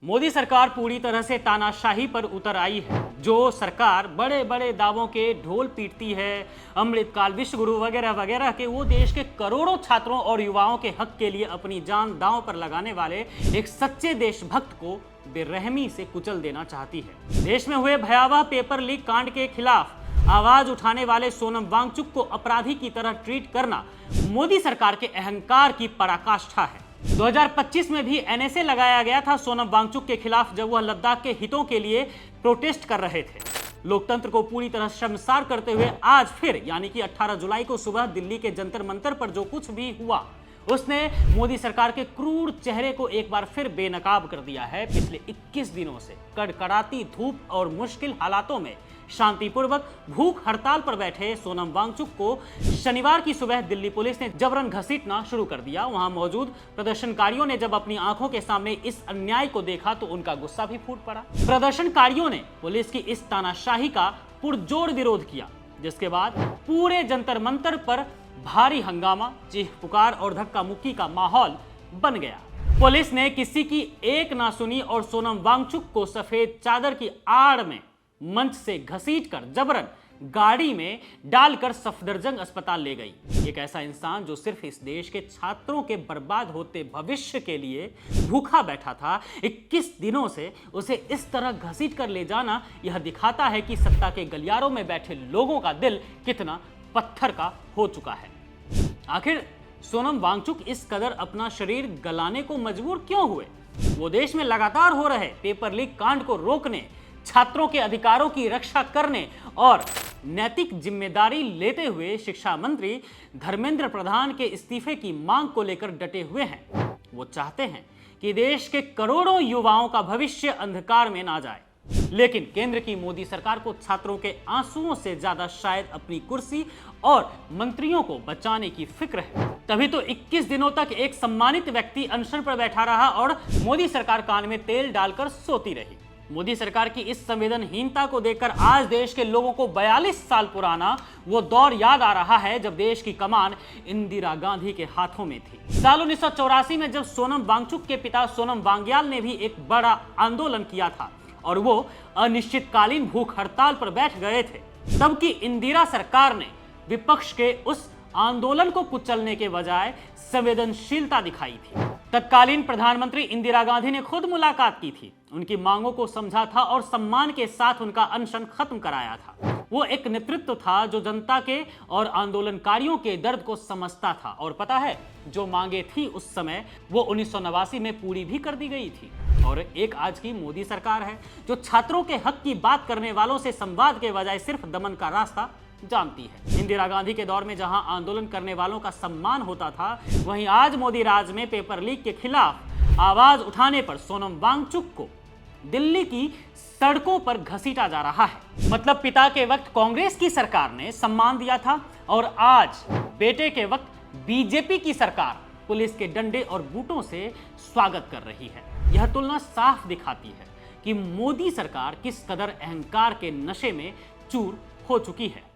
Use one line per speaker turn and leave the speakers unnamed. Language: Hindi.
मोदी सरकार पूरी तरह से तानाशाही पर उतर आई है। जो सरकार बड़े बड़े दावों के ढोल पीटती है, अमृतकाल, विश्वगुरु वगैरह वगैरह के, वो देश के करोड़ों छात्रों और युवाओं के हक के लिए अपनी जान दांव पर लगाने वाले एक सच्चे देशभक्त को बेरहमी से कुचल देना चाहती है। देश में हुए भयावह पेपर लीक कांड के खिलाफ आवाज उठाने वाले सोनम वांगचुक को अपराधी की तरह ट्रीट करना मोदी सरकार के अहंकार की पराकाष्ठा है। 2025 में भी एनएसए लगाया गया था सोनम वांगचुक के खिलाफ, जब वह लद्दाख के हितों के लिए प्रोटेस्ट कर रहे थे। लोकतंत्र को पूरी तरह शर्मसार करते हुए आज फिर यानी कि 18 जुलाई को सुबह दिल्ली के जंतर मंतर पर जो कुछ भी हुआ, उसने मोदी सरकार के क्रूर चेहरे को एक बार फिर बेनकाब कर दिया है। पिछले 21 दिनों से कड़कड़ाती धूप और मुश्किल हालातों में शांतिपूर्वक भूख हड़ताल पर बैठे सोनम वांगचुक को शनिवार की सुबह दिल्ली पुलिस ने जबरन घसीटना शुरू कर दिया। वहां मौजूद प्रदर्शनकारियों ने जब अपनी आंखों के सामने इस अन्याय को देखा तो उनका गुस्सा भी फूट पड़ा। प्रदर्शनकारियों ने पुलिस की इस तानाशाही का पुरजोर विरोध किया, जिसके बाद पूरे जंतर मंतर पर भारी हंगामा, चीख पुकार और धक्का मुक्की का माहौल बन गया। पुलिस ने किसी की एक ना सुनी और सोनम वांगचुक को सफेद चादर की आड़ में मंच से घसीटकर जबरन गाड़ी में डालकर सफदरजंग अस्पताल ले गई। एक ऐसा इंसान जो सिर्फ इस देश के छात्रों के बर्बाद होते भविष्य के लिए भूखा बैठा था, 21 दिनों से उसे इस तरह घसीट कर ले जाना यह दिखाता है कि सत्ता के गलियारों में बैठे लोगों का दिल कितना पत्थर का हो चुका है। आखिर सोनम वांगचुक इस कदर अपना शरीर गलाने को मजबूर क्यों हुए? वो देश में लगातार हो रहे पेपर लीक कांड को रोकने, छात्रों के अधिकारों की रक्षा करने और नैतिक जिम्मेदारी लेते हुए शिक्षा मंत्री धर्मेंद्र प्रधान के इस्तीफे की मांग को लेकर डटे हुए हैं। वो चाहते हैं कि देश के करोड़ों युवाओं का भविष्य अंधकार में ना जाए, लेकिन केंद्र की मोदी सरकार को छात्रों के आंसुओं से ज्यादा शायद अपनी कुर्सी और मंत्रियों को बचाने की फिक्र है। तभी तो 21 दिनों तक एक सम्मानित व्यक्ति अनशन पर बैठा रहा और मोदी सरकार कान में तेल डालकर सोती रही। मोदी सरकार की इस संवेदनहीनता को देखकर आज देश के लोगों को 42 साल पुराना वो दौर याद आ रहा है जब देश की कमान इंदिरा गांधी के हाथों में थी। साल 1984 में जब सोनम वांगचुक के पिता सोनम वांग्याल ने भी एक बड़ा आंदोलन किया था और वो अनिश्चितकालीन भूख हड़ताल पर बैठ गए थे, तब की इंदिरा सरकार ने विपक्ष के उस आंदोलन को कुचलने के बजाय संवेदनशीलता दिखाई थी। तत्कालीन प्रधानमंत्री इंदिरा गांधी ने खुद मुलाकात की थी, उनकी मांगों को समझा था और सम्मान के साथ उनका अनशन खत्म कराया था। वो एक नेतृत्व था जो जनता के और आंदोलनकारियों के दर्द को समझता था और पता है, जो मांगे थी उस समय वो 1989 में पूरी भी कर दी गई थी। और एक आज की मोदी सरकार है जो छात्रों के हक की बात करने वालों से संवाद के बजाय सिर्फ दमन का रास्ता जानती है। इंदिरा गांधी के दौर में जहां आंदोलन करने वालों का सम्मान होता था, वहीं आज मोदी राज में पेपर लीक के खिलाफ आवाज उठाने पर सोनम वांगचुक को दिल्ली की सड़कों पर घसीटा जा रहा है। मतलब पिता के वक्त कांग्रेस की सरकार ने सम्मान दिया था और आज बेटे के वक्त बीजेपी की सरकार पुलिस के डंडे और बूटों से स्वागत कर रही है। यह तुलना साफ दिखाती है कि मोदी सरकार किस कदर अहंकार के नशे में चूर हो चुकी है।